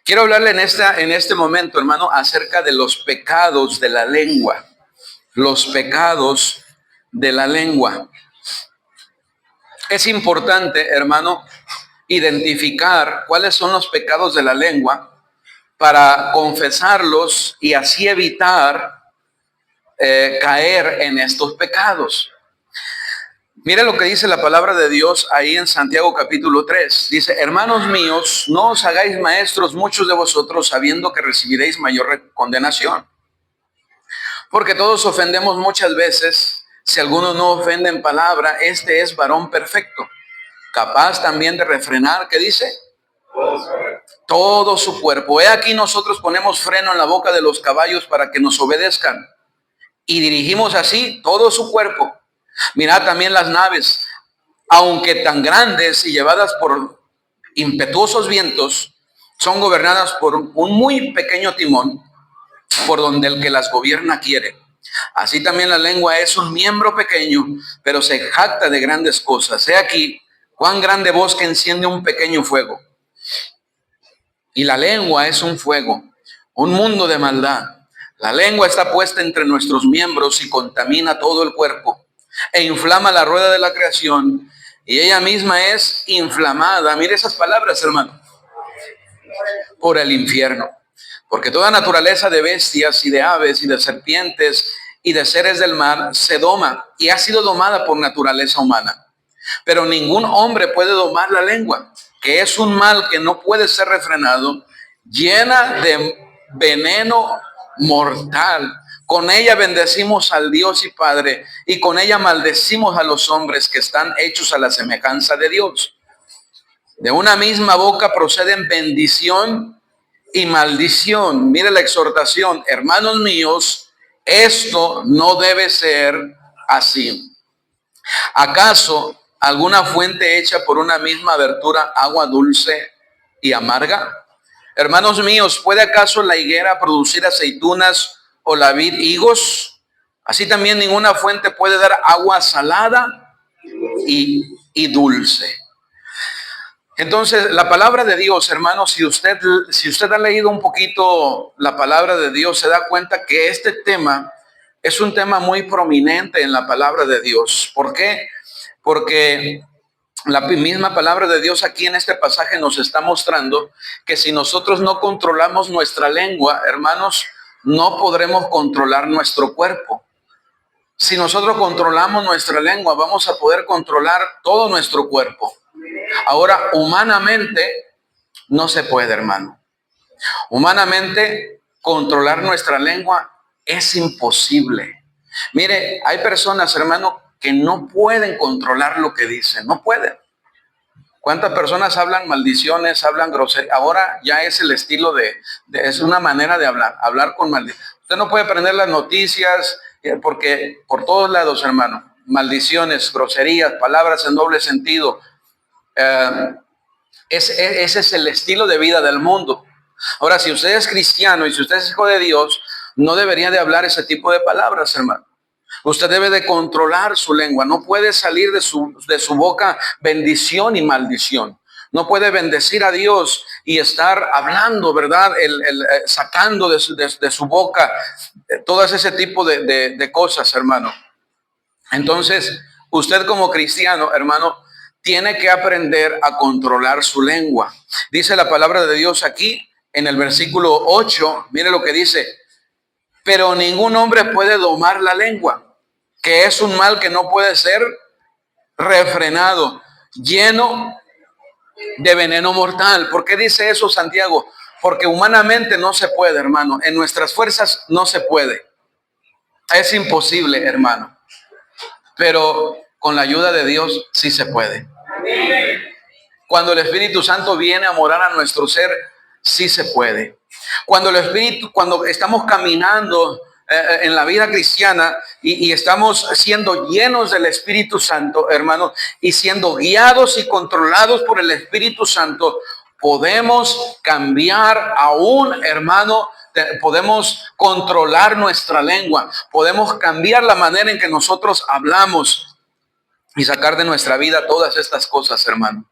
Quiero hablarle en este momento, hermano, acerca de los pecados de la lengua. Los pecados de la lengua. Es importante, hermano, identificar cuáles son los pecados de la lengua para confesarlos y así evitar caer en estos pecados. Mire lo que dice la palabra de Dios ahí en Santiago capítulo 3. Dice: hermanos míos, no os hagáis maestros muchos de vosotros, sabiendo que recibiréis mayor condenación. Porque todos ofendemos muchas veces. Si alguno no ofende en palabra, este es varón perfecto, capaz también de refrenar, ¿qué dice? Todo su cuerpo. He aquí nosotros ponemos freno en la boca de los caballos para que nos obedezcan, y dirigimos así todo su cuerpo. Mirad también las naves, aunque tan grandes y llevadas por impetuosos vientos, son gobernadas por un muy pequeño timón, por donde el que las gobierna quiere. Así también la lengua es un miembro pequeño, pero se jacta de grandes cosas. He aquí cuán grande bosque enciende un pequeño fuego. Y la lengua es un fuego, un mundo de maldad. La lengua está puesta entre nuestros miembros y contamina todo el cuerpo e inflama la rueda de la creación, y ella misma es inflamada. Mire esas palabras, hermano. Por el infierno. Porque toda naturaleza de bestias y de aves y de serpientes y de seres del mar se doma y ha sido domada por naturaleza humana. Pero ningún hombre puede domar la lengua, que es un mal que no puede ser refrenado, llena de veneno mortal. Con ella bendecimos al Dios y Padre, y con ella maldecimos a los hombres que están hechos a la semejanza de Dios. De una misma boca proceden bendición y maldición. Mire la exhortación: hermanos míos, esto no debe ser así. ¿Acaso alguna fuente hecha por una misma abertura agua dulce y amarga? Hermanos míos, ¿puede acaso la higuera producir aceitunas o la vid higos? Así también ninguna fuente puede dar agua salada y dulce. Entonces, la palabra de Dios, hermanos, si usted ha leído un poquito la palabra de Dios, se da cuenta que este tema es un tema muy prominente en la palabra de Dios. ¿Por qué? Porque la misma palabra de Dios aquí en este pasaje nos está mostrando que si nosotros no controlamos nuestra lengua, hermanos, no podremos controlar nuestro cuerpo. Si nosotros controlamos nuestra lengua, vamos a poder controlar todo nuestro cuerpo. Ahora, humanamente no se puede, hermano. Humanamente controlar nuestra lengua es imposible. Mire, hay personas, hermano, que no pueden controlar lo que dicen, no pueden. ¿Cuántas personas hablan maldiciones, hablan groserías? Ahora ya es el estilo es una manera de hablar con maldición. Usted no puede prender las noticias porque por todos lados, hermano, maldiciones, groserías, palabras en doble sentido. Ese es el estilo de vida del mundo. Ahora, si usted es cristiano y si usted es hijo de Dios, no debería de hablar ese tipo de palabras, hermano. Usted debe de controlar su lengua. No puede salir de su boca bendición y maldición. No puede bendecir a Dios y estar hablando, ¿verdad? Sacando de su boca todas ese tipo de cosas, hermano. Entonces, usted como cristiano, hermano, tiene que aprender a controlar su lengua. Dice la palabra de Dios aquí en el versículo 8, mire lo que dice: pero ningún hombre puede domar la lengua, que es un mal que no puede ser refrenado, lleno de veneno mortal. ¿Por qué dice eso Santiago? Porque humanamente no se puede, hermano. En nuestras fuerzas no se puede. Es imposible, hermano. Pero con la ayuda de Dios sí se puede. Cuando el Espíritu Santo viene a morar a nuestro ser, sí se puede. Cuando estamos caminando en la vida cristiana y estamos siendo llenos del Espíritu Santo, hermano, y siendo guiados y controlados por el Espíritu Santo, podemos cambiar aún, hermano. Podemos controlar nuestra lengua, podemos cambiar la manera en que nosotros hablamos y sacar de nuestra vida todas estas cosas, hermano.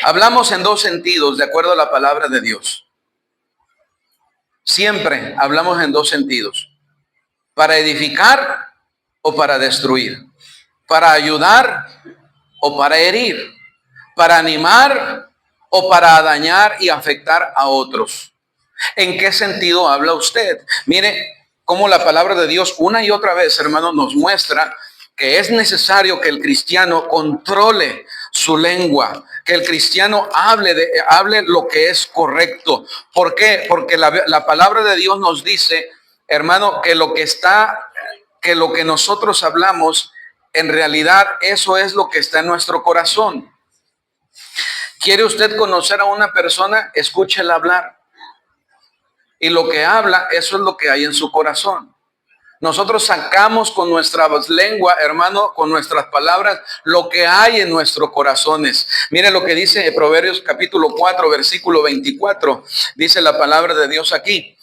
Hablamos en dos sentidos, de acuerdo a la palabra de Dios. Siempre hablamos en dos sentidos. Para edificar o para destruir. Para ayudar o para herir. Para animar o para dañar y afectar a otros. ¿En qué sentido habla usted? Mire cómo la palabra de Dios una y otra vez, hermano, nos muestra que es necesario que el cristiano controle su lengua, que el cristiano hable lo que es correcto. ¿Por qué? Porque la palabra de Dios nos dice, hermano, que lo que nosotros hablamos, en realidad eso es lo que está en nuestro corazón. ¿Quiere usted conocer a una persona? Escúchela hablar. Y lo que habla, eso es lo que hay en su corazón. Nosotros sacamos con nuestra lengua, hermano, con nuestras palabras, lo que hay en nuestros corazones. Mire lo que dice Proverbios capítulo 4, versículo 24. Dice la palabra de Dios aquí.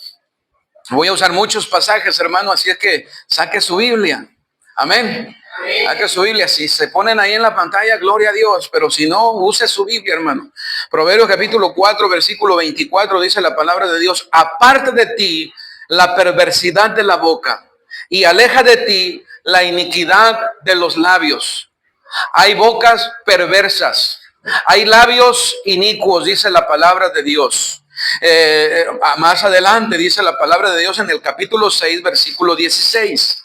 Voy a usar muchos pasajes, hermano, así es que saque su Biblia. Amén. Saque su Biblia. Si se ponen ahí en la pantalla, gloria a Dios. Pero si no, use su Biblia, hermano. Proverbios capítulo 4, versículo 24, dice la palabra de Dios. Aparte de ti la perversidad de la boca, y aleja de ti la iniquidad de los labios. Hay bocas perversas, hay labios inicuos, dice la palabra de Dios. Más adelante dice la palabra de Dios en el capítulo 6, versículo 16.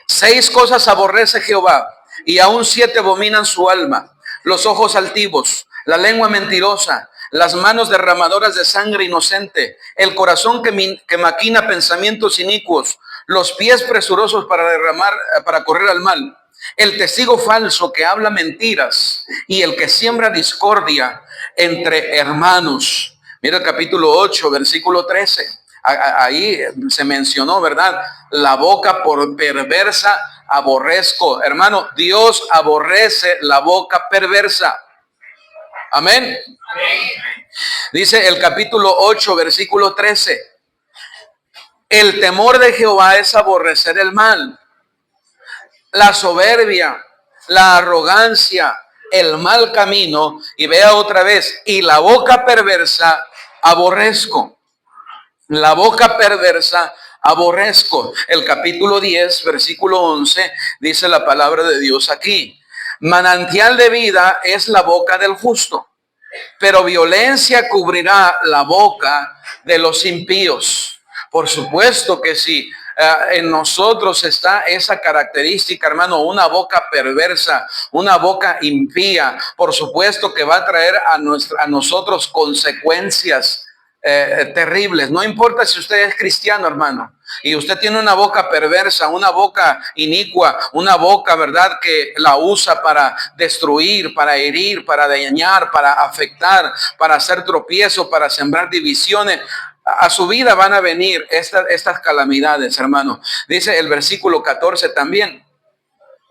6 cosas aborrece Jehová, y aún 7 abominan su alma: los ojos altivos, la lengua mentirosa, las manos derramadoras de sangre inocente, el corazón que maquina pensamientos inicuos, los pies presurosos para correr al mal, el testigo falso que habla mentiras, y el que siembra discordia entre hermanos. Mira el capítulo 8, versículo 13. Ahí se mencionó, ¿verdad? La boca por perversa aborrezco. Hermano, Dios aborrece la boca perversa. Amén. Dice el capítulo 8, versículo 13. El temor de Jehová es aborrecer el mal, la soberbia, la arrogancia, el mal camino. Y vea otra vez, y la boca perversa aborrezco. La boca perversa aborrezco. El capítulo 10, versículo 11, dice la palabra de Dios aquí. Manantial de vida es la boca del justo, pero violencia cubrirá la boca de los impíos. Por supuesto que sí. En nosotros está esa característica, hermano, una boca perversa, una boca impía. Por supuesto que va a traer a nosotros consecuencias terribles. No importa si usted es cristiano, hermano, y usted tiene una boca perversa, una boca inicua, una boca, ¿verdad?, que la usa para destruir, para herir, para dañar, para afectar, para hacer tropiezo, para sembrar divisiones. A su vida van a venir estas calamidades, hermano. Dice el versículo 14 también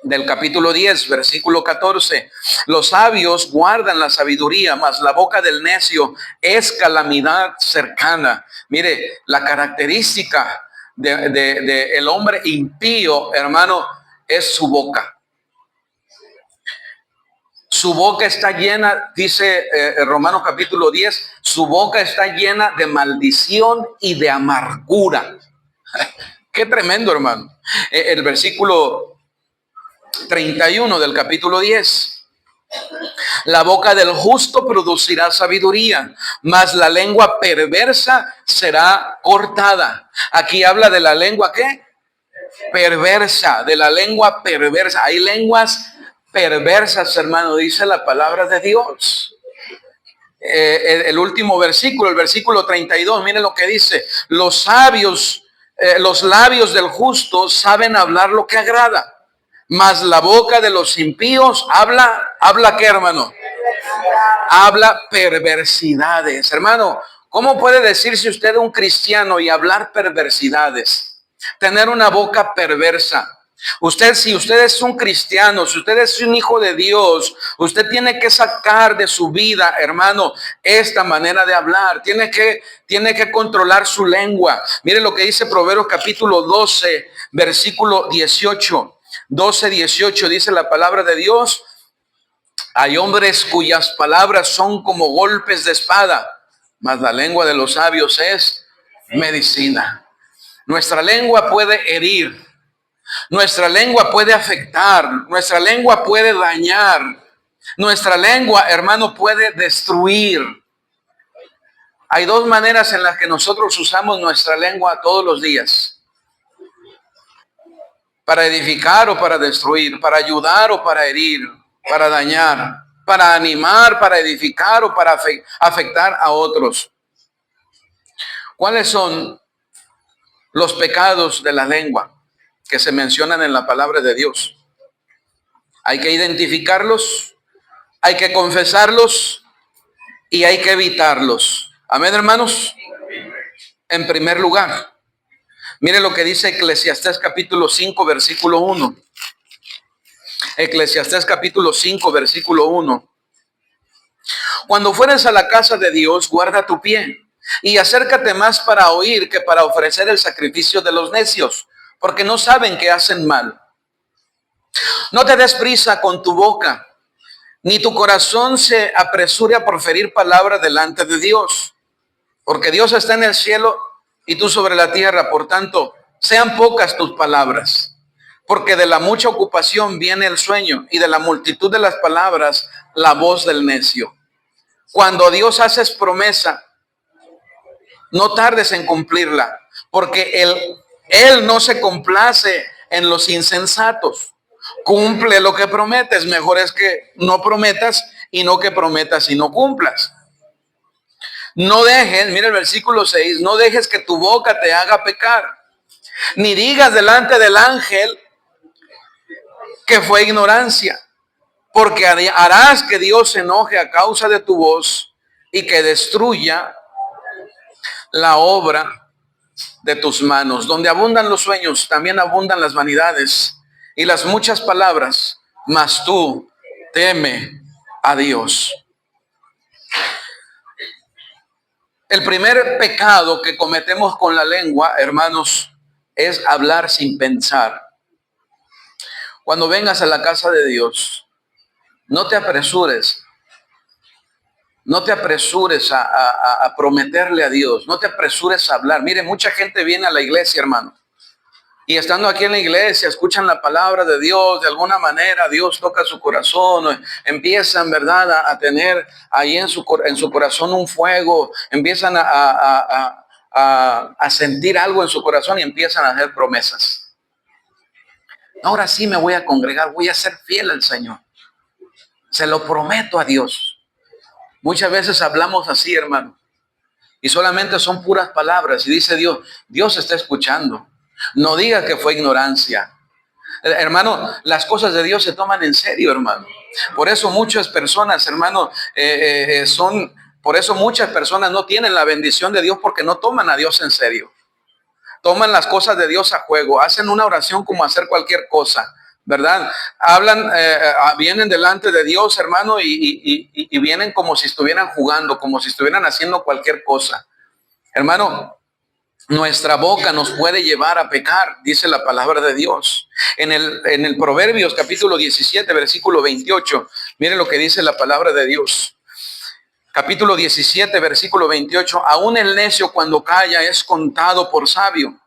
del capítulo 10, versículo 14. Los sabios guardan la sabiduría, mas la boca del necio es calamidad cercana. Mire, la característica de el hombre impío, hermano, es su boca. Su boca está llena, dice Romanos capítulo 10, su boca está llena de maldición y de amargura. Qué tremendo, hermano. El versículo 31 del capítulo 10. La boca del justo producirá sabiduría, mas la lengua perversa será cortada. Aquí habla de la lengua, ¿qué? Perversa, de la lengua perversa. Hay lenguas perversas, hermano, dice la palabra de Dios. El último versículo, el versículo 32, miren lo que dice. Los sabios, los labios del justo saben hablar lo que agrada, mas la boca de los impíos habla ¿qué, hermano? Habla perversidades. Hermano, ¿cómo puede decirse usted un cristiano y hablar perversidades? Tener una boca perversa. Si usted es un cristiano, si usted es un hijo de Dios, usted tiene que sacar de su vida, hermano, esta manera de hablar. Tiene que controlar su lengua. Mire lo que dice Proverbios capítulo 12, versículo 18. 12, 18 dice la palabra de Dios. Hay hombres cuyas palabras son como golpes de espada, mas la lengua de los sabios es medicina. Nuestra lengua puede herir, nuestra lengua puede afectar, nuestra lengua puede dañar, nuestra lengua, hermano, puede destruir. Hay dos maneras en las que nosotros usamos nuestra lengua todos los días: para edificar o para destruir, para ayudar o para herir, para dañar, para animar, para edificar o para afectar a otros. ¿Cuáles son los pecados de la lengua que se mencionan en la palabra de Dios? Hay que identificarlos, hay que confesarlos y hay que evitarlos. Amén, hermanos. En primer lugar, mire lo que dice Eclesiastés capítulo 5, versículo 1. Eclesiastés capítulo 5, versículo 1. Cuando fueres a la casa de Dios, guarda tu pie y acércate más para oír que para ofrecer el sacrificio de los necios, porque no saben que hacen mal. No te des prisa con tu boca, ni tu corazón se apresure a proferir palabra delante de Dios, porque Dios está en el cielo y tú sobre la tierra. Por tanto, sean pocas tus palabras, porque de la mucha ocupación viene el sueño, y de la multitud de las palabras la voz del necio. Cuando Dios haces promesa, no tardes en cumplirla, porque Él no se complace en los insensatos. Cumple lo que prometes. Mejor es que no prometas y no que prometas y no cumplas. No dejes, mira el versículo 6, no dejes que tu boca te haga pecar, ni digas delante del ángel que fue ignorancia, porque harás que Dios se enoje a causa de tu voz y que destruya la obra de tus manos. Donde abundan los sueños, también abundan las vanidades y las muchas palabras, mas tú teme a Dios. El primer pecado que cometemos con la lengua, hermanos, es hablar sin pensar. Cuando vengas a la casa de Dios, no te apresures. No te apresures a prometerle a Dios. No te apresures a hablar. Mire, mucha gente viene a la iglesia, hermano. Y estando aquí en la iglesia, escuchan la palabra de Dios. De alguna manera, Dios toca su corazón. Empiezan, ¿verdad?, a tener ahí en su corazón un fuego. Empiezan a sentir algo en su corazón y empiezan a hacer promesas. Ahora sí me voy a congregar. Voy a ser fiel al Señor. Se lo prometo a Dios. Muchas veces hablamos así, hermano, y solamente son puras palabras. Y dice Dios, Dios está escuchando. No diga que fue ignorancia. Hermano, las cosas de Dios se toman en serio, hermano. Por eso muchas personas, hermano, por eso muchas personas no tienen la bendición de Dios, porque no toman a Dios en serio. Toman las cosas de Dios a juego. Hacen una oración como hacer cualquier cosa, ¿verdad? Hablan, vienen delante de Dios, hermano, y vienen como si estuvieran jugando, como si estuvieran haciendo cualquier cosa. Hermano, nuestra boca nos puede llevar a pecar, dice la palabra de Dios. En el Proverbios capítulo 17, versículo 28, miren lo que dice la palabra de Dios. Capítulo 17, versículo 28, aún el necio cuando calla es contado por sabio.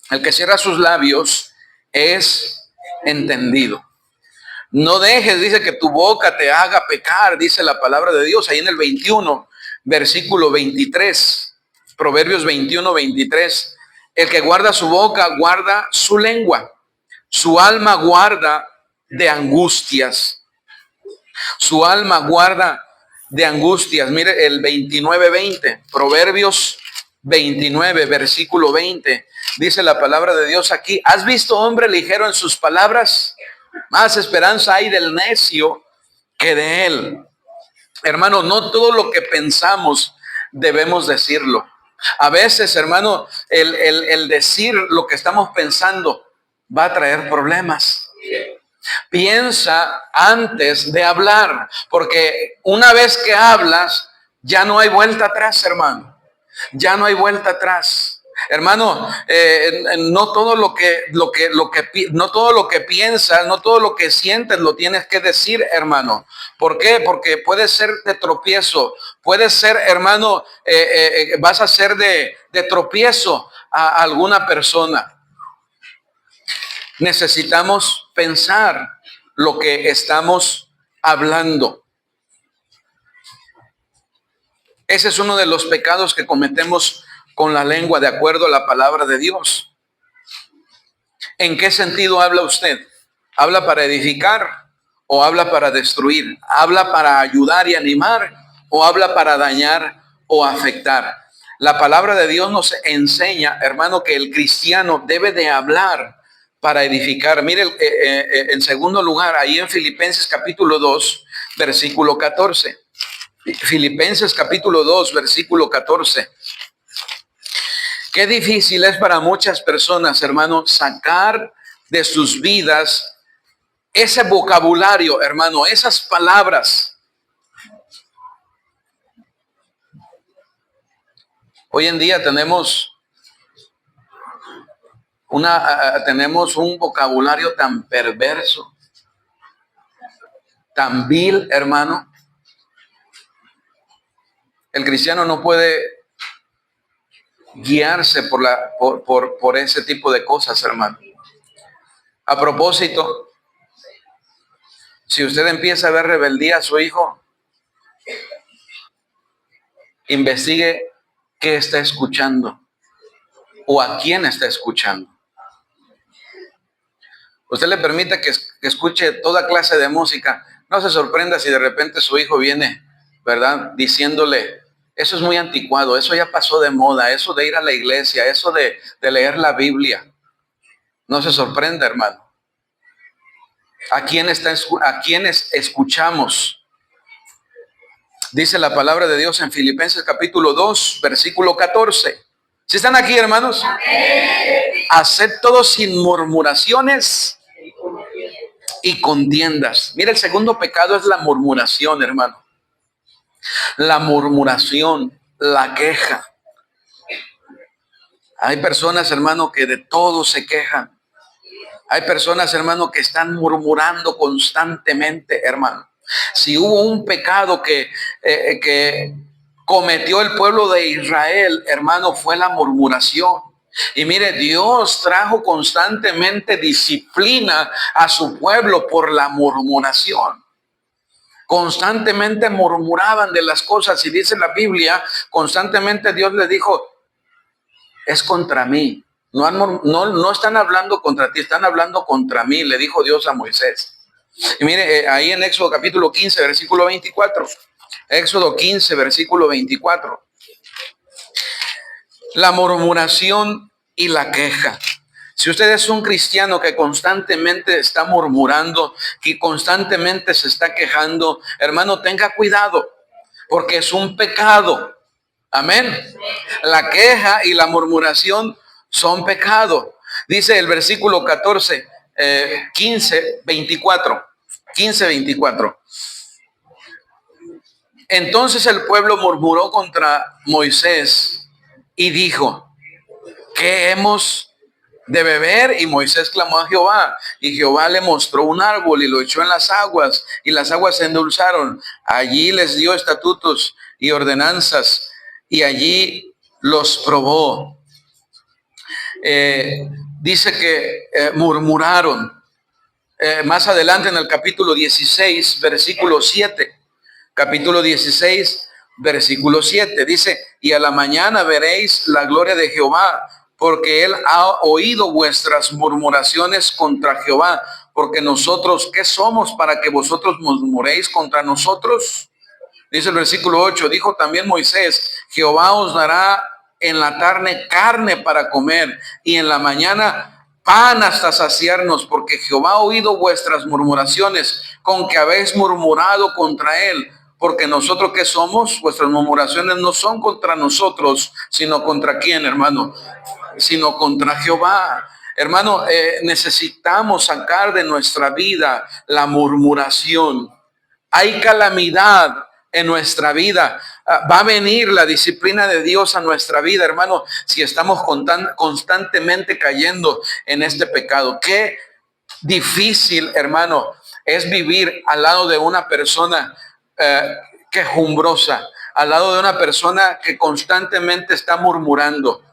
El que cierra sus labios es entendido. No dejes, dice, que tu boca te haga pecar, dice la palabra de Dios. Ahí en el 21, versículo 23, Proverbios 21, 23. El que guarda su boca, guarda su lengua. Su alma guarda de angustias. Su alma guarda de angustias. Mire el 29, 20. Proverbios 29, versículo 20. Dice la palabra de Dios aquí. ¿Has visto hombre ligero en sus palabras? Más esperanza hay del necio que de él. Hermano, no todo lo que pensamos debemos decirlo. A veces, hermano, el decir lo que estamos pensando va a traer problemas. Piensa antes de hablar, porque una vez que hablas, ya no hay vuelta atrás, hermano. Ya no hay vuelta atrás. Hermano, no todo no todo lo que piensas, no todo lo que sientes lo tienes que decir, hermano. ¿Por qué? Porque puede ser de tropiezo, puede ser, hermano, vas a ser de tropiezo a alguna persona. Necesitamos pensar lo que estamos hablando. Ese es uno de los pecados que cometemos con la lengua, de acuerdo a la palabra de Dios. ¿En qué sentido habla usted? ¿Habla para edificar o habla para destruir? ¿Habla para ayudar y animar o habla para dañar o afectar? La palabra de Dios nos enseña, hermano, que el cristiano debe de hablar para edificar. Mire, en segundo lugar, ahí en Filipenses capítulo 2, versículo 14. Filipenses capítulo 2, versículo 14. Qué difícil es para muchas personas, hermano, sacar de sus vidas ese vocabulario, hermano, esas palabras. Hoy en día tenemos un vocabulario tan perverso, tan vil, hermano. El cristiano no puede guiarse por ese tipo de cosas, hermano. A propósito, si usted empieza a ver rebeldía a su hijo, investigue qué está escuchando o a quién está escuchando. Usted le permite que escuche toda clase de música. No se sorprenda si de repente su hijo viene, ¿verdad?, diciéndole, eso es muy anticuado, eso ya pasó de moda, eso de ir a la iglesia, eso de leer la Biblia. No se sorprenda, hermano. ¿A quiénes escuchamos? Dice la palabra de Dios en Filipenses capítulo 2, versículo 14. ¿Sí están aquí, hermanos? Haced todo sin murmuraciones y contiendas. Mira, el segundo pecado es la murmuración, hermano. La murmuración, la queja. Hay personas, hermano, que de todo se quejan. Hay personas, hermano, que están murmurando constantemente, hermano. Si hubo un pecado que cometió el pueblo de Israel, hermano, fue la murmuración. Y mire, Dios trajo constantemente disciplina a su pueblo por la murmuración. Constantemente murmuraban de las cosas y dice la Biblia, constantemente Dios les dijo, es contra mí. No están hablando contra ti, están hablando contra mí, le dijo Dios a Moisés. Y mire, ahí en Éxodo capítulo 15, versículo 24. Éxodo 15, versículo 24. La murmuración y la queja. Si usted es un cristiano que constantemente está murmurando, que constantemente se está quejando, hermano, tenga cuidado, porque es un pecado. Amén. La queja y la murmuración son pecado. Dice el versículo 14, 15, 24. 15, 24. Entonces el pueblo murmuró contra Moisés y dijo, ¿qué hemos de beber? Y Moisés clamó a Jehová, y Jehová le mostró un árbol y lo echó en las aguas, y las aguas se endulzaron. Allí les dio estatutos y ordenanzas, y allí los probó. Dice que murmuraron. Más adelante en el capítulo 16, versículo 7. Capítulo 16, versículo 7. Dice, y a la mañana veréis la gloria de Jehová, porque él ha oído vuestras murmuraciones contra Jehová. Porque nosotros, ¿qué somos para que vosotros murmuréis contra nosotros? Dice el versículo 8, dijo también Moisés, Jehová os dará en la tarde carne para comer y en la mañana pan hasta saciarnos, porque Jehová ha oído vuestras murmuraciones con que habéis murmurado contra él. Porque nosotros, ¿qué somos? Vuestras murmuraciones no son contra nosotros, sino contra quién, hermano, sino contra Jehová. Hermano, necesitamos sacar de nuestra vida la murmuración. Hay calamidad en nuestra vida. Va a venir la disciplina de Dios a nuestra vida, hermano, si estamos constantemente cayendo en este pecado. Qué difícil, hermano, es vivir al lado de una persona quejumbrosa, al lado de una persona que constantemente está murmurando.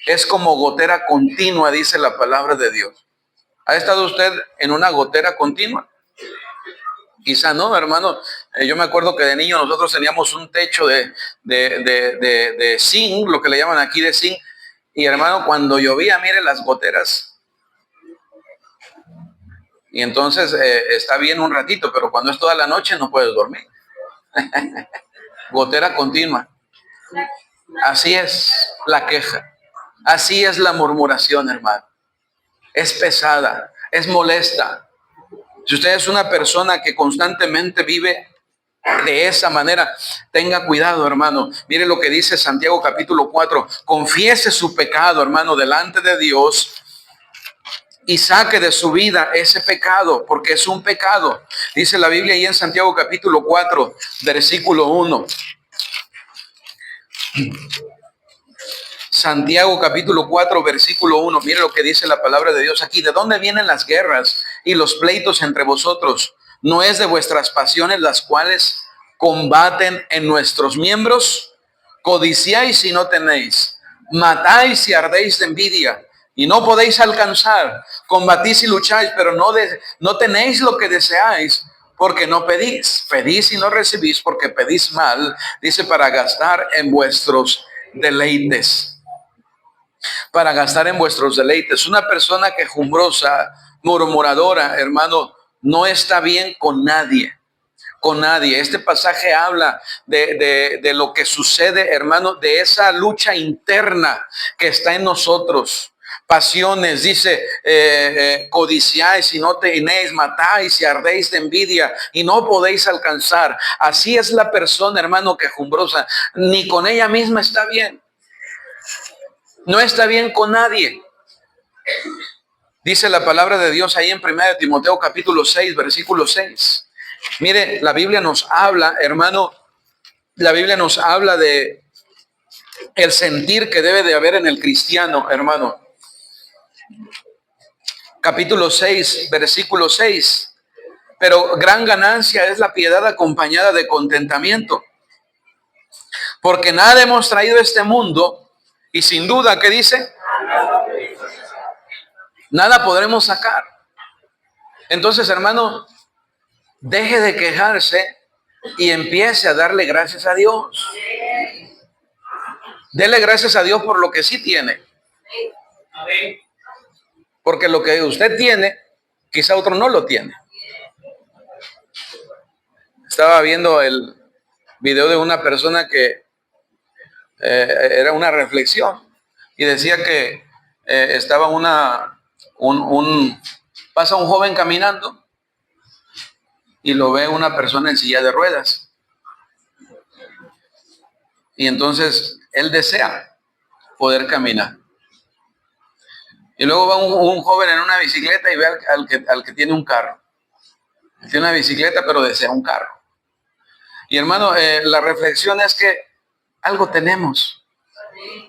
Es como gotera continua, dice la palabra de Dios. ¿Ha estado usted en una gotera continua? Quizá no, hermano. Yo me acuerdo que de niño nosotros teníamos un techo de zinc, lo que le llaman aquí de zinc. Y hermano, cuando llovía, mire las goteras. Y entonces está bien un ratito, pero cuando es toda la noche no puedes dormir. Gotera continua. Así es la queja. Así es la murmuración, hermano. Es pesada, es molesta. Si usted es una persona que constantemente vive de esa manera, tenga cuidado, hermano. Mire lo que dice Santiago capítulo 4. Confiese su pecado, hermano, delante de Dios y saque de su vida ese pecado, porque es un pecado. Dice la Biblia ahí en Santiago capítulo 4, versículo 1. Santiago capítulo 4, versículo 1. Mire lo que dice la palabra de Dios aquí. ¿De dónde vienen las guerras y los pleitos entre vosotros? ¿No es de vuestras pasiones las cuales combaten en nuestros miembros? Codiciáis y no tenéis, matáis y ardéis de envidia y no podéis alcanzar, combatís y lucháis, pero no tenéis lo que deseáis, porque no pedís. Pedís y no recibís, porque pedís mal, dice, para gastar en vuestros deleites. Para gastar en vuestros deleites. Una persona quejumbrosa, murmuradora, hermano, no está bien con nadie. Con nadie. Este pasaje habla de lo que sucede, hermano, de esa lucha interna que está en nosotros. Pasiones, dice, codiciáis y no tenéis, matáis y ardéis de envidia y no podéis alcanzar. Así es la persona, hermano, quejumbrosa. Ni con ella misma está bien. No está bien con nadie. Dice la palabra de Dios ahí en 1 Timoteo capítulo 6, versículo 6. Mire, la Biblia nos habla, hermano, la Biblia nos habla de el sentir que debe de haber en el cristiano, hermano. Capítulo 6, versículo 6. Pero gran ganancia es la piedad acompañada de contentamiento. Porque nada hemos traído a este mundo y sin duda, ¿qué dice? Nada podremos sacar. Entonces, hermano, deje de quejarse y empiece a darle gracias a Dios. Dele gracias a Dios por lo que sí tiene. Porque lo que usted tiene, quizá otro no lo tiene. Estaba viendo el video de una persona que era una reflexión y decía que estaba pasa un joven caminando y lo ve una persona en silla de ruedas. Y entonces él desea poder caminar. Y luego va un joven en una bicicleta y ve al que tiene un carro. Tiene una bicicleta pero desea un carro. Y hermano, la reflexión es que algo tenemos.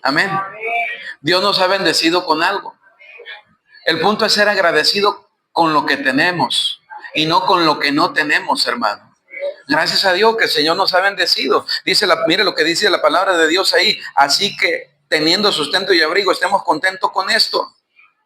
Amén. Dios nos ha bendecido con algo. El punto es ser agradecido con lo que tenemos y no con lo que no tenemos, hermano. Gracias a Dios que el Señor nos ha bendecido. Mire lo que dice la palabra de Dios ahí. Así que teniendo sustento y abrigo, estemos contentos con esto.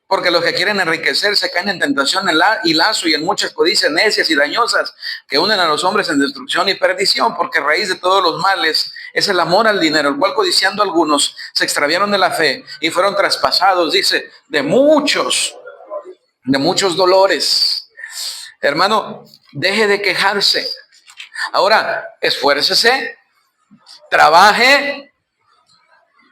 Porque los que quieren enriquecerse caen en tentación y lazo y en muchas codicias necias y dañosas que unen a los hombres en destrucción y perdición, porque raíz de todos los males es el amor al dinero, el cual codiciando algunos se extraviaron de la fe y fueron traspasados, dice, de muchos dolores. Hermano, deje de quejarse. Ahora, esfuércese, trabaje,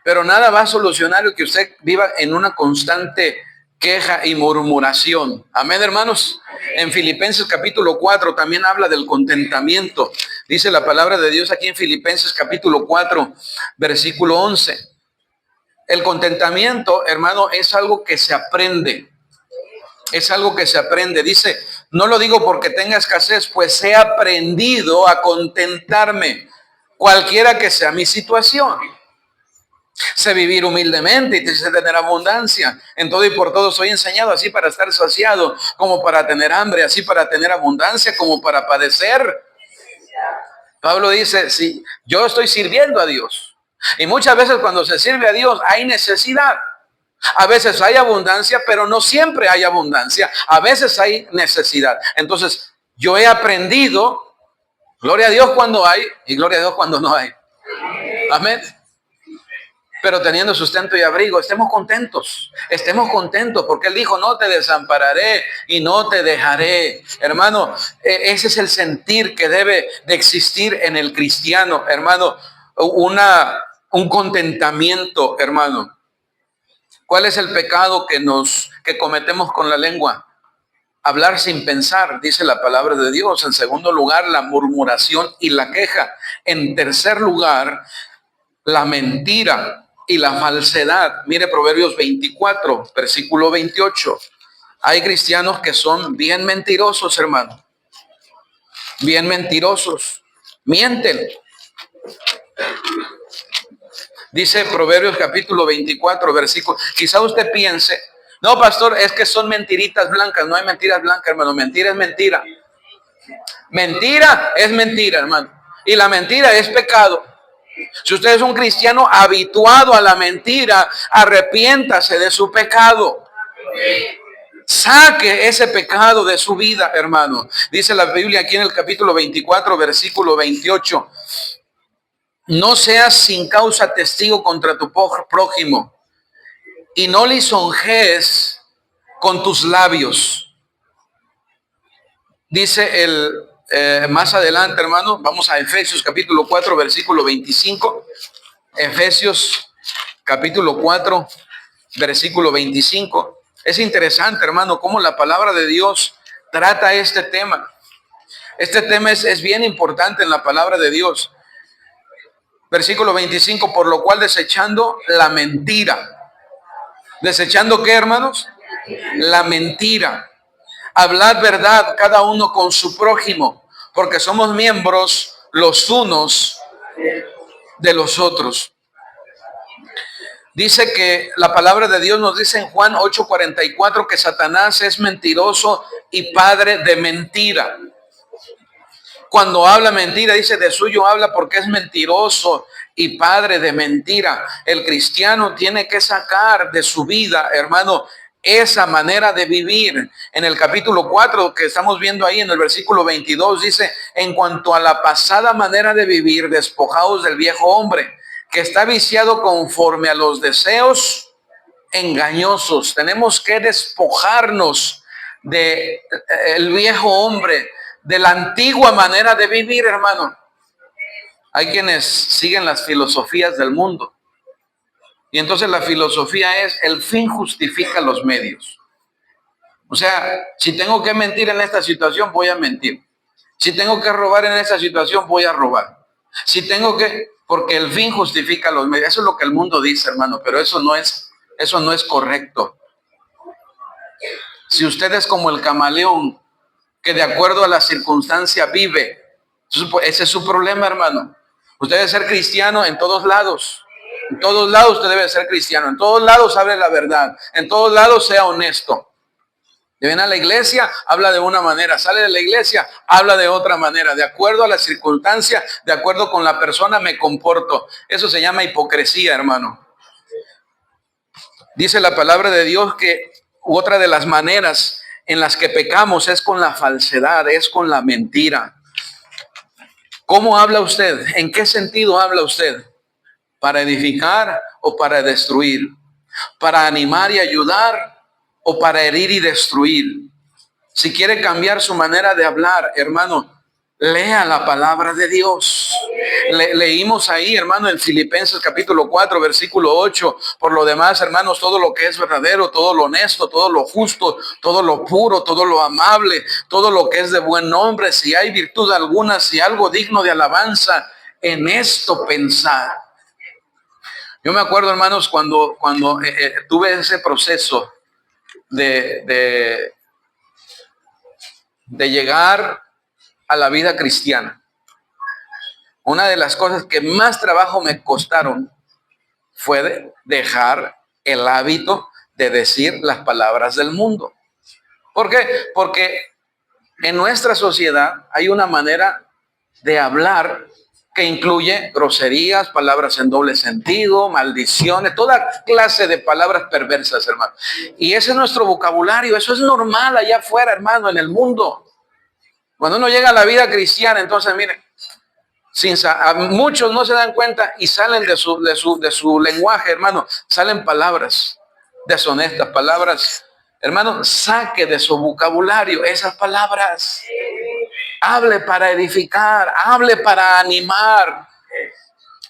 pero nada va a solucionar el que usted viva en una constante queja y murmuración. Amén, hermanos. En Filipenses capítulo 4 también habla del contentamiento. Dice la palabra de Dios aquí en Filipenses capítulo 4, versículo 11. El contentamiento, hermano, es algo que se aprende. Es algo que se aprende. Dice, no lo digo porque tenga escasez, pues he aprendido a contentarme. cualquiera que sea mi situación. Sé vivir humildemente y sé tener abundancia. En todo y por todo soy enseñado, así para estar saciado, como para tener hambre, así para tener abundancia, como para padecer. Pablo dice, sí, yo estoy sirviendo a Dios. Y muchas veces cuando se sirve a Dios hay necesidad. A veces hay abundancia, pero no siempre hay abundancia. A veces hay necesidad. Entonces, yo he aprendido, gloria a Dios cuando hay y gloria a Dios cuando no hay. Amén. Pero teniendo sustento y abrigo, estemos contentos, porque Él dijo, no te desampararé y no te dejaré. Hermano, ese es el sentir que debe de existir en el cristiano, hermano, un contentamiento, hermano. ¿Cuál es el pecado que cometemos con la lengua? Hablar sin pensar, dice la palabra de Dios. En segundo lugar, la murmuración y la queja. En tercer lugar, la mentira y la falsedad. Mire Proverbios 24, versículo 28. Hay cristianos que son bien mentirosos, hermano. Bien mentirosos. Mienten. Dice Proverbios capítulo 24, versículo. Quizá usted piense, no, pastor, es que son mentiritas blancas. No hay mentiras blancas, hermano. Mentira es mentira. Mentira es mentira, hermano. Y la mentira es pecado. Si usted es un cristiano habituado a la mentira, arrepiéntase de su pecado. Saque ese pecado de su vida, hermano. Dice la Biblia aquí en el capítulo 24, versículo 28. No seas sin causa testigo contra tu prójimo y no lisonjees con tus labios. Dice más adelante, hermano, vamos a Efesios capítulo 4, versículo 25. Efesios capítulo 4, versículo 25. Es interesante, hermano, cómo la palabra de Dios trata este tema. Este tema es bien importante en la palabra de Dios. Versículo 25, por lo cual desechando la mentira. ¿Desechando qué, hermanos? La mentira. Hablad verdad cada uno con su prójimo, porque somos miembros los unos de los otros. Dice que la palabra de Dios nos dice en Juan 8:44 que Satanás es mentiroso y padre de mentira. Cuando habla mentira, dice de suyo habla porque es mentiroso y padre de mentira. El cristiano tiene que sacar de su vida, hermano, esa manera de vivir. En el capítulo 4 que estamos viendo ahí en el versículo 22 dice, en cuanto a la pasada manera de vivir, despojaos del viejo hombre que está viciado conforme a los deseos engañosos. Tenemos que despojarnos de el viejo hombre, de la antigua manera de vivir, hermano. Hay quienes siguen las filosofías del mundo. Y entonces la filosofía es, el fin justifica los medios. O sea, si tengo que mentir en esta situación, voy a mentir. Si tengo que robar en esta situación, voy a robar. Si tengo que, porque el fin justifica los medios. Eso es lo que el mundo dice, hermano, pero eso no es correcto. Si usted es como el camaleón, que de acuerdo a la circunstancia vive, ese es su problema, hermano. Usted debe ser cristiano en todos lados. En todos lados usted debe ser cristiano. En todos lados hable la verdad. En todos lados sea honesto. Viene a la iglesia, habla de una manera. Sale de la iglesia, habla de otra manera. De acuerdo a la circunstancia, de acuerdo con la persona, me comporto. Eso se llama hipocresía, hermano. Dice la palabra de Dios que otra de las maneras en las que pecamos es con la falsedad, es con la mentira. ¿Cómo habla usted? ¿En qué sentido habla usted? ¿Para edificar o para destruir? ¿Para animar y ayudar o para herir y destruir? Si quiere cambiar su manera de hablar, hermano, lea la palabra de Dios. Leímos ahí, hermano, en Filipenses capítulo 4, versículo 8. Por lo demás, hermanos, todo lo que es verdadero, todo lo honesto, todo lo justo, todo lo puro, todo lo amable, todo lo que es de buen nombre, si hay virtud alguna, si algo digno de alabanza, en esto pensar. Yo me acuerdo, hermanos, cuando tuve ese proceso de llegar a la vida cristiana. una de las cosas que más trabajo me costaron fue dejar el hábito de decir las palabras del mundo. ¿Por qué? Porque en nuestra sociedad hay una manera de hablar que incluye groserías, palabras en doble sentido, maldiciones, toda clase de palabras perversas, hermano. Y ese es nuestro vocabulario, eso es normal allá afuera, hermano, en el mundo. Cuando uno llega a la vida cristiana, entonces, miren, muchos no se dan cuenta y salen de su lenguaje, hermano, salen palabras deshonestas, palabras, hermano, saque de su vocabulario esas palabras. Hable para edificar, hable para animar.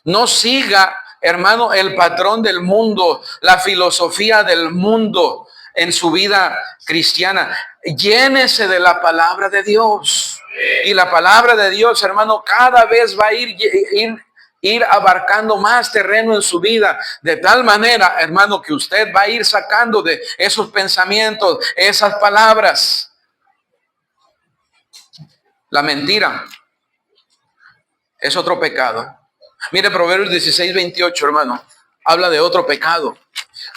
No siga, hermano, el patrón del mundo, la filosofía del mundo en su vida cristiana. Llénese de la palabra de Dios. Y la palabra de Dios, hermano, cada vez va a ir abarcando más terreno en su vida, de tal manera, hermano, que usted va a ir sacando de esos pensamientos, esas palabras. La mentira es otro pecado. Mire, Proverbios 16:28, hermano, habla de otro pecado.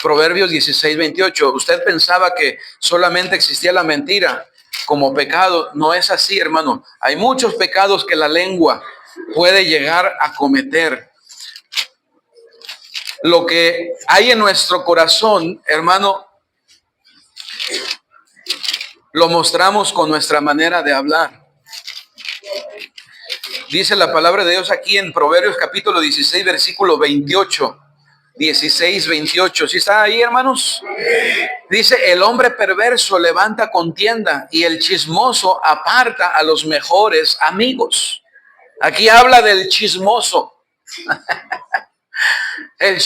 Proverbios 16:28. Usted pensaba que solamente existía la mentira como pecado. No es así, hermano. Hay muchos pecados que la lengua puede llegar a cometer. Lo que hay en nuestro corazón, hermano, lo mostramos con nuestra manera de hablar. Dice la palabra de Dios aquí en Proverbios capítulo 16, versículo 28. 16, 28. ¿Sí está ahí, hermanos? Dice, el hombre perverso levanta contienda y el chismoso aparta a los mejores amigos. Aquí habla del chismoso. El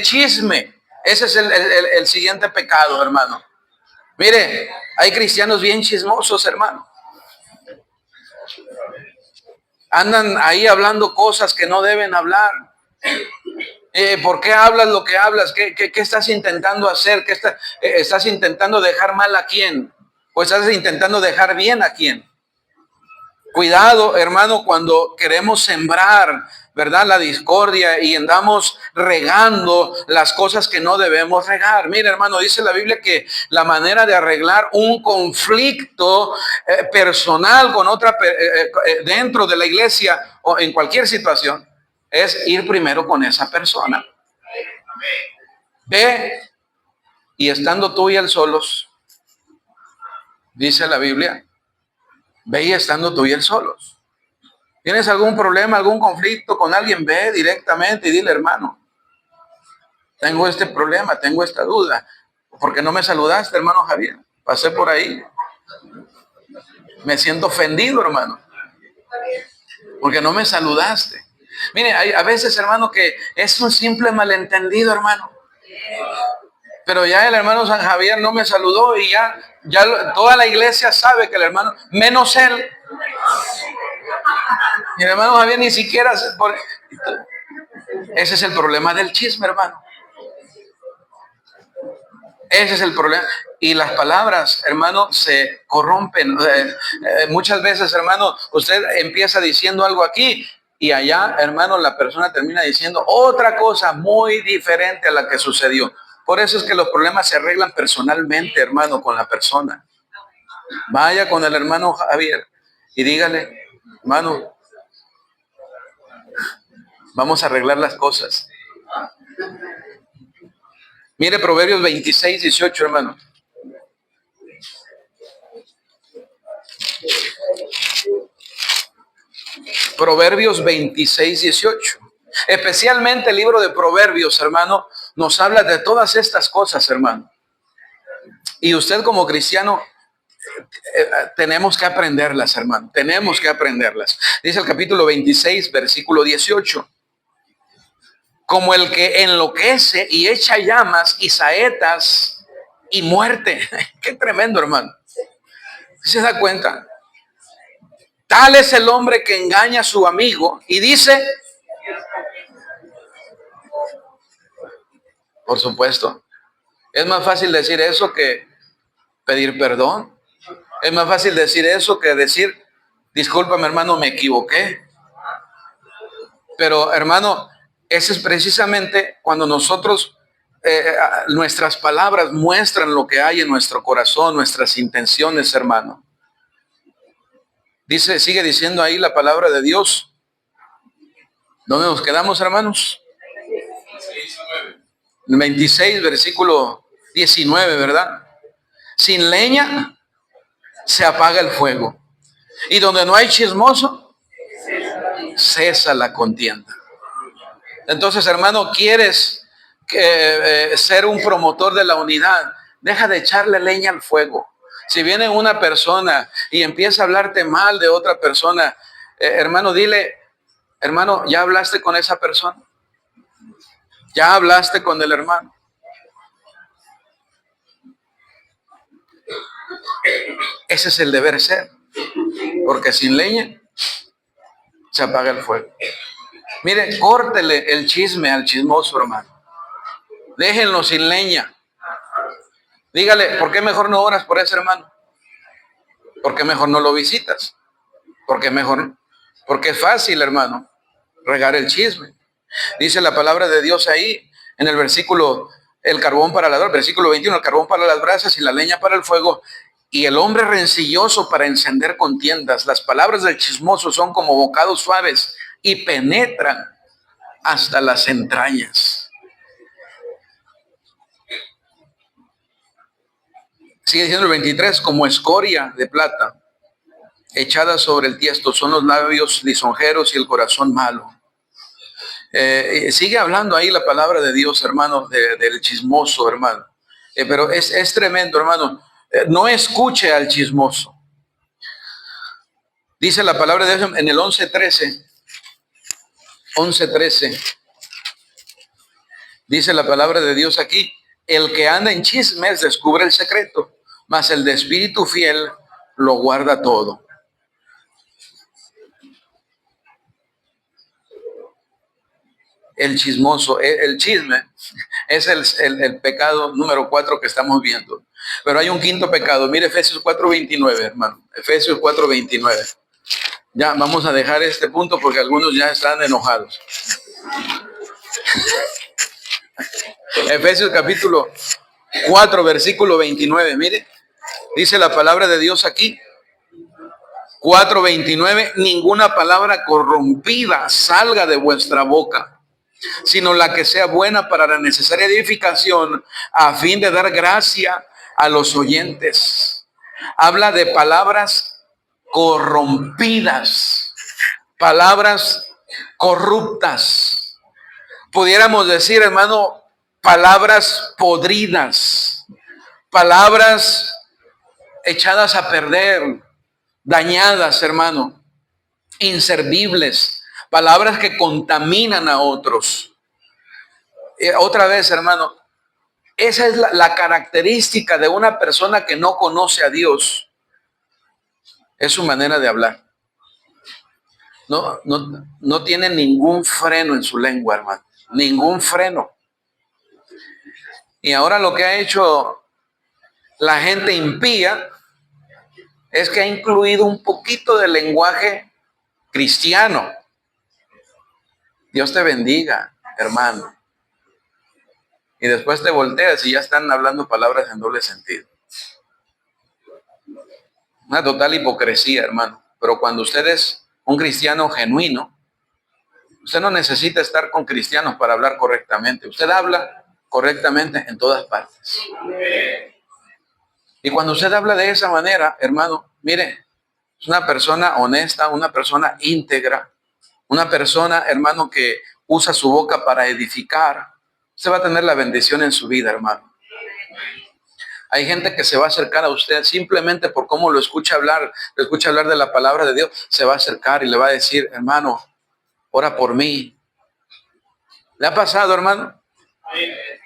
chisme. Ese es el siguiente pecado, hermano. Mire, hay cristianos bien chismosos, hermano. Andan ahí hablando cosas que no deben hablar. ¿Por qué hablas lo que hablas? ¿Qué estás intentando hacer? ¿Estás intentando dejar mal a quién? ¿O estás intentando dejar bien a quién? Cuidado, hermano, cuando queremos sembrar, ¿verdad?, la discordia y andamos regando las cosas que no debemos regar. Mira, hermano, dice la Biblia que la manera de arreglar un conflicto personal con otra dentro de la iglesia o en cualquier situación es ir primero con esa persona. Ve y estando tú y él solos, dice la Biblia, ve y estando tú y él solos. ¿Tienes algún problema, algún conflicto con alguien? Ve directamente y dile, hermano, tengo este problema, tengo esta duda. ¿Por qué no me saludaste, hermano Javier? Pasé por ahí. Me siento ofendido, hermano, porque no me saludaste. Mire, hay a veces, hermano, que es un simple malentendido, hermano. Pero ya el hermano San Javier no me saludó y ya toda la iglesia sabe que el hermano, menos él. Y el hermano Javier ni siquiera ese es el problema del chisme, hermano. Ese es el problema. Y las palabras, hermano, se corrompen. Muchas veces, hermano, usted empieza diciendo algo aquí y allá, hermano, la persona termina diciendo otra cosa muy diferente a la que sucedió. Por eso es que los problemas se arreglan personalmente, hermano, con la persona. Vaya con el hermano Javier y dígale, hermano, vamos a arreglar las cosas. Mire Proverbios 26, 18, hermano. Proverbios 26, 18. Especialmente el libro de Proverbios, hermano, nos habla de todas estas cosas, hermano. Y usted como cristiano, tenemos que aprenderlas, hermano. Tenemos que aprenderlas. Dice el capítulo 26, versículo 18. Como el que enloquece y echa llamas y saetas y muerte. Qué tremendo, hermano. ¿Se da cuenta? Tal es el hombre que engaña a su amigo y dice, por supuesto, es más fácil decir eso que pedir perdón. Es más fácil decir eso que decir, discúlpame, hermano, me equivoqué. Pero hermano, ese es precisamente cuando nosotros, nuestras palabras muestran lo que hay en nuestro corazón, nuestras intenciones, hermano. Dice, sigue diciendo ahí la palabra de Dios. ¿Dónde nos quedamos, hermanos? 26, versículo 19, ¿verdad? Sin leña se apaga el fuego. Y donde no hay chismoso, cesa la contienda. Entonces, hermano, ¿quieres ser un promotor de la unidad? Deja de echarle leña al fuego. Si viene una persona y empieza a hablarte mal de otra persona, hermano, dile, hermano, ¿ya hablaste con esa persona? ¿Ya hablaste con el hermano? Ese es el deber ser, porque sin leña se apaga el fuego. Mire, córtele el chisme al chismoso, hermano. Déjenlo sin leña. Dígale, ¿por qué mejor no oras por ese hermano? ¿Por qué mejor no lo visitas? ¿Por qué mejor? Porque es fácil, hermano, regar el chisme. Dice la palabra de Dios ahí, en el versículo, el carbón para la, versículo 21, el carbón para las brasas y la leña para el fuego, y el hombre rencilloso para encender contiendas. Las palabras del chismoso son como bocados suaves y penetran hasta las entrañas. Sigue diciendo el 23, como escoria de plata echada sobre el tiesto son los labios lisonjeros y el corazón malo. Sigue hablando ahí la palabra de Dios, hermano, del chismoso, hermano. Pero es tremendo, hermano. No escuche al chismoso. Dice la palabra de Dios en el 11:13. 11:13. Dice la palabra de Dios aquí, el que anda en chismes descubre el secreto, mas el de espíritu fiel lo guarda todo. El chismoso, el chisme es el pecado número 4 que estamos viendo. Pero hay un quinto pecado. Mire Efesios 4:29, hermano. Efesios 4:29. Ya vamos a dejar este punto porque algunos ya están enojados. Efesios capítulo 4, versículo 29. Mire, dice la palabra de Dios aquí. 4:29. Ninguna palabra corrompida salga de vuestra boca, sino la que sea buena para la necesaria edificación, a fin de dar gracia a los oyentes. Habla de palabras corrompidas, palabras corruptas. Pudiéramos decir, hermano, palabras podridas, palabras echadas a perder, dañadas, hermano, inservibles, palabras que contaminan a otros. Otra vez, hermano, esa es la característica de una persona que no conoce a Dios. Es su manera de hablar. No tiene ningún freno en su lengua, hermano. Ningún freno. Y ahora lo que ha hecho la gente impía es que ha incluido un poquito de lenguaje cristiano. Dios te bendiga, hermano. Y después te volteas y ya están hablando palabras en doble sentido. Una total hipocresía, hermano. Pero cuando usted es un cristiano genuino, usted no necesita estar con cristianos para hablar correctamente. Usted habla correctamente en todas partes. Y cuando usted habla de esa manera, hermano, mire, es una persona honesta, una persona íntegra, una persona, hermano, que usa su boca para edificar. Usted va a tener la bendición en su vida, hermano. Hay gente que se va a acercar a usted simplemente por cómo lo escucha hablar de la palabra de Dios. Se va a acercar y le va a decir, hermano, ora por mí. ¿Le ha pasado, hermano?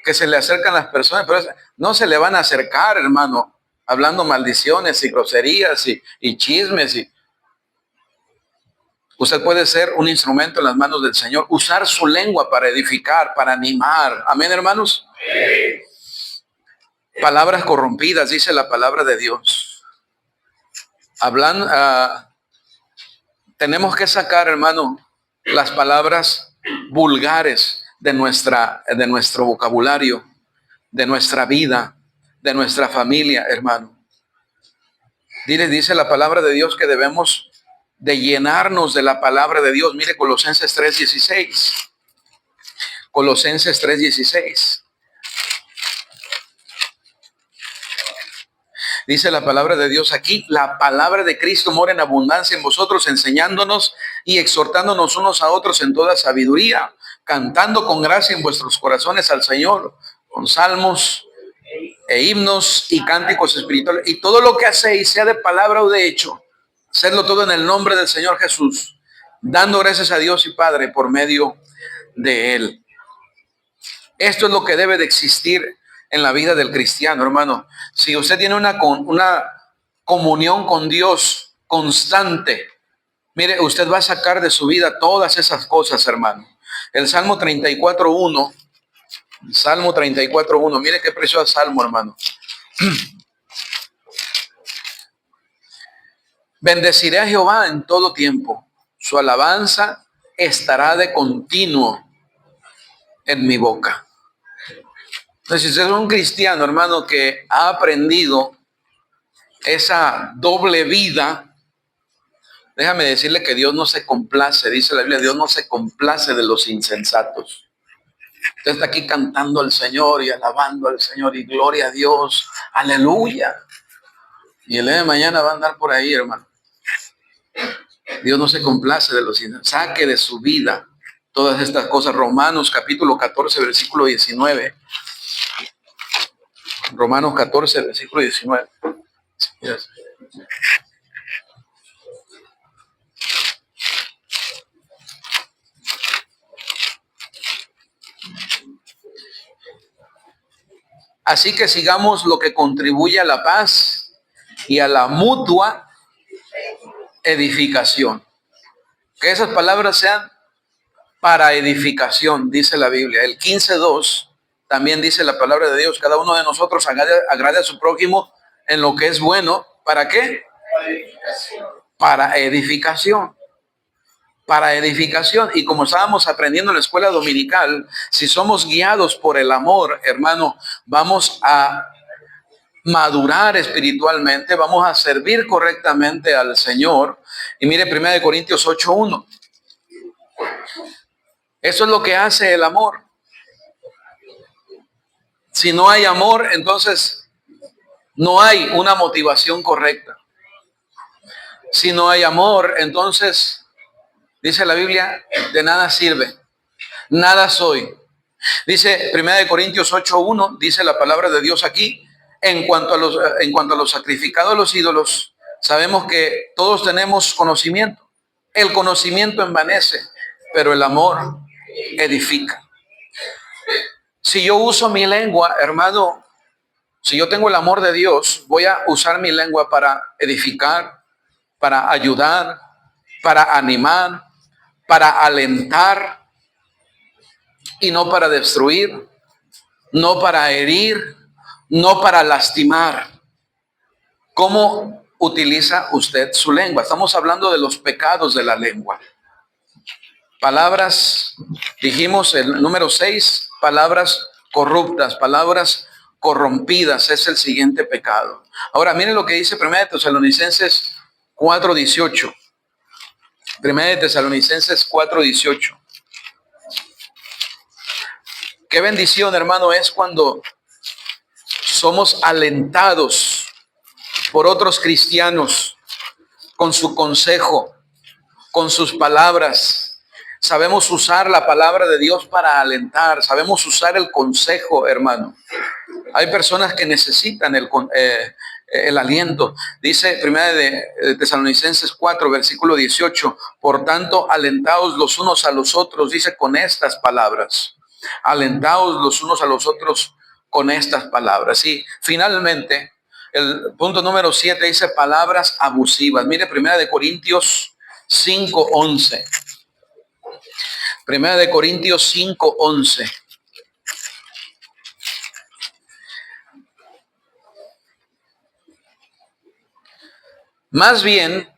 Que se le acercan las personas, pero no se le van a acercar, hermano, hablando maldiciones y groserías y chismes. Usted puede ser un instrumento en las manos del Señor, usar su lengua para edificar, para animar. Amén, hermanos. Palabras corrompidas, dice la palabra de Dios. Tenemos que sacar, hermano, las palabras vulgares de nuestro vocabulario, de nuestra vida, de nuestra familia, hermano. Dice la palabra de Dios que debemos de llenarnos de la palabra de Dios. Mire Colosenses 3:16. Colosenses 3:16. Dice la palabra de Dios aquí: la palabra de Cristo mora en abundancia en vosotros, enseñándonos y exhortándonos unos a otros en toda sabiduría, cantando con gracia en vuestros corazones al Señor, con salmos e himnos y cánticos espirituales. Y todo lo que hacéis, sea de palabra o de hecho, hacedlo todo en el nombre del Señor Jesús, dando gracias a Dios y Padre por medio de Él. Esto es lo que debe de existir en la vida del cristiano, hermano. Si usted tiene una comunión con Dios constante, mire, usted va a sacar de su vida todas esas cosas, hermano. El Salmo 34:1, Salmo 34:1, mire qué precioso salmo, hermano. Bendeciré a Jehová en todo tiempo. Su alabanza estará de continuo en mi boca. Entonces, si usted es un cristiano, hermano, que ha aprendido esa doble vida, déjame decirle que Dios no se complace, dice la Biblia, Dios no se complace de los insensatos. Usted está aquí cantando al Señor y alabando al Señor y gloria a Dios, aleluya. Y el día de mañana va a andar por ahí, hermano. Dios no se complace de los insensatos. Saque de su vida todas estas cosas. Romanos capítulo 14, versículo 19. Romanos 14, versículo 19. Yes. Así que sigamos lo que contribuye a la paz y a la mutua edificación. Que esas palabras sean para edificación, dice la Biblia. El 15:2 también dice la palabra de Dios: cada uno de nosotros agrade a su prójimo en lo que es bueno. ¿Para qué? Para edificación. Para edificación. Y como estábamos aprendiendo en la escuela dominical, si somos guiados por el amor, hermano, vamos a madurar espiritualmente, vamos a servir correctamente al Señor. Y mire 1 Corintios 8:1. Eso es lo que hace el amor. Si no hay amor, entonces no hay una motivación correcta. Si no hay amor, entonces, dice la Biblia, de nada sirve, nada soy. Dice 1 Corintios 8:1, dice la palabra de Dios aquí: en cuanto a los sacrificados a los ídolos, sabemos que todos tenemos conocimiento. El conocimiento envanece, pero el amor edifica. Si yo uso mi lengua, hermano, si yo tengo el amor de Dios, voy a usar mi lengua para edificar, para ayudar, para animar, para alentar, y no para destruir, no para herir, no para lastimar. ¿Cómo utiliza usted su lengua? Estamos hablando de los pecados de la lengua. Palabras, dijimos el número 6, palabras corruptas, palabras corrompidas es el siguiente pecado. Ahora miren lo que dice 1 Tesalonicenses 4:18. 1 Tesalonicenses 4:18. Qué bendición, hermano, es cuando somos alentados por otros cristianos con su consejo, con sus palabras. Sabemos usar la palabra de Dios para alentar, sabemos usar el consejo, hermano. Hay personas que necesitan el aliento. Dice 1 de Tesalonicenses 4, versículo 18, por tanto, alentaos los unos a los otros, dice, con estas palabras. Alentaos los unos a los otros con estas palabras. Y finalmente, el punto número 7 dice palabras abusivas. Mire 1 Corintios 5:11. 1 Corintios 5:11. Más bien,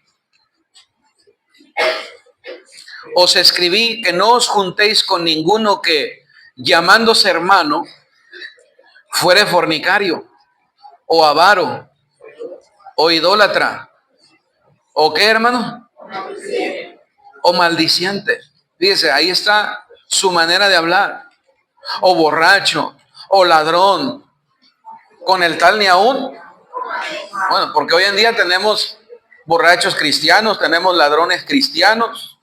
os escribí que no os juntéis con ninguno que, llamándose hermano, fuere fornicario, o avaro, o idólatra, o qué, hermano, o maldiciente. Fíjese, ahí está su manera de hablar. O borracho, o ladrón, con el tal ni aún. Bueno, porque hoy en día tenemos borrachos cristianos, tenemos ladrones cristianos.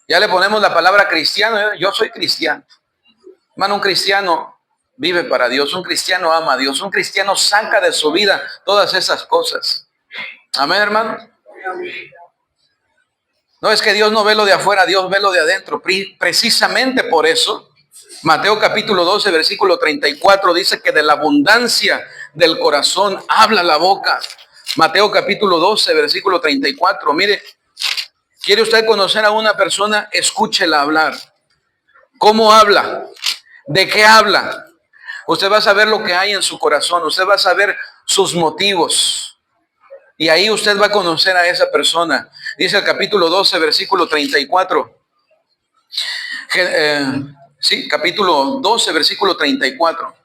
Ya le ponemos la palabra cristiano. Yo soy cristiano. Hermano, un cristiano vive para Dios, un cristiano ama a Dios, un cristiano saca de su vida todas esas cosas. Amén, hermano. No es que Dios no ve lo de afuera, Dios ve lo de adentro. Precisamente por eso, Mateo capítulo 12, versículo 34 dice que de la abundancia del corazón habla la boca. Mateo capítulo 12, versículo 34. Mire, ¿quiere usted conocer a una persona? Escúchela hablar. ¿Cómo habla? ¿De qué habla? Usted va a saber lo que hay en su corazón. Usted va a saber sus motivos. Y ahí usted va a conocer a esa persona. Dice el capítulo 12, versículo 34. Sí, capítulo 12, versículo 34.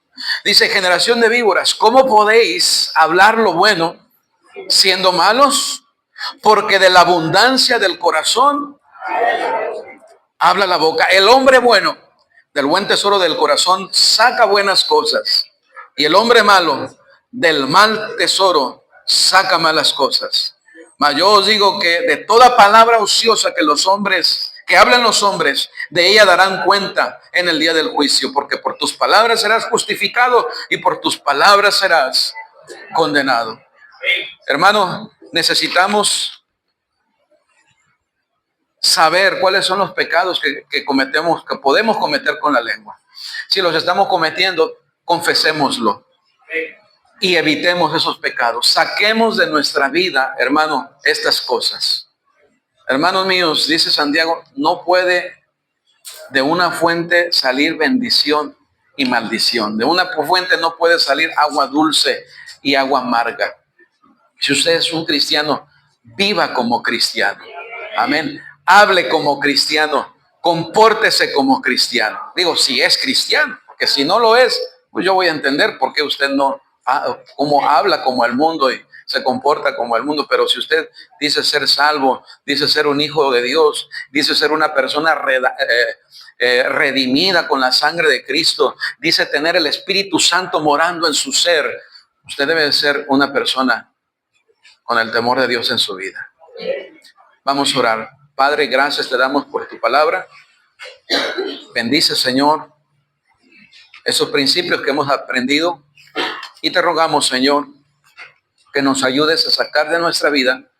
Dice, generación de víboras, ¿cómo podéis hablar lo bueno siendo malos? Porque de la abundancia del corazón habla la boca. El hombre bueno, del buen tesoro del corazón, saca buenas cosas. Y el hombre malo, del mal tesoro, saca malas cosas. Mas yo os digo que de toda palabra ociosa que hablan los hombres, de ella darán cuenta en el día del juicio, porque por tus palabras serás justificado y por tus palabras serás condenado. Hermano, necesitamos saber cuáles son los pecados que cometemos, que podemos cometer con la lengua. Si los estamos cometiendo, confesémoslo y evitemos esos pecados. Saquemos de nuestra vida, hermano, estas cosas. Hermanos míos, dice Santiago, no puede de una fuente salir bendición y maldición. De una fuente no puede salir agua dulce y agua amarga. Si usted es un cristiano, viva como cristiano. Amén. Hable como cristiano, compórtese como cristiano. Digo, si es cristiano, porque si no lo es, pues yo voy a entender por qué usted no, cómo habla como el mundo y se comporta como el mundo. Pero si usted dice ser salvo, dice ser un hijo de Dios, dice ser una persona redimida con la sangre de Cristo, dice tener el Espíritu Santo morando en su ser, usted debe ser una persona con el temor de Dios en su vida. Vamos a orar. Padre, gracias te damos por tu palabra. Bendice, Señor, esos principios que hemos aprendido y te rogamos, Señor, que nos ayudes a sacar de nuestra vida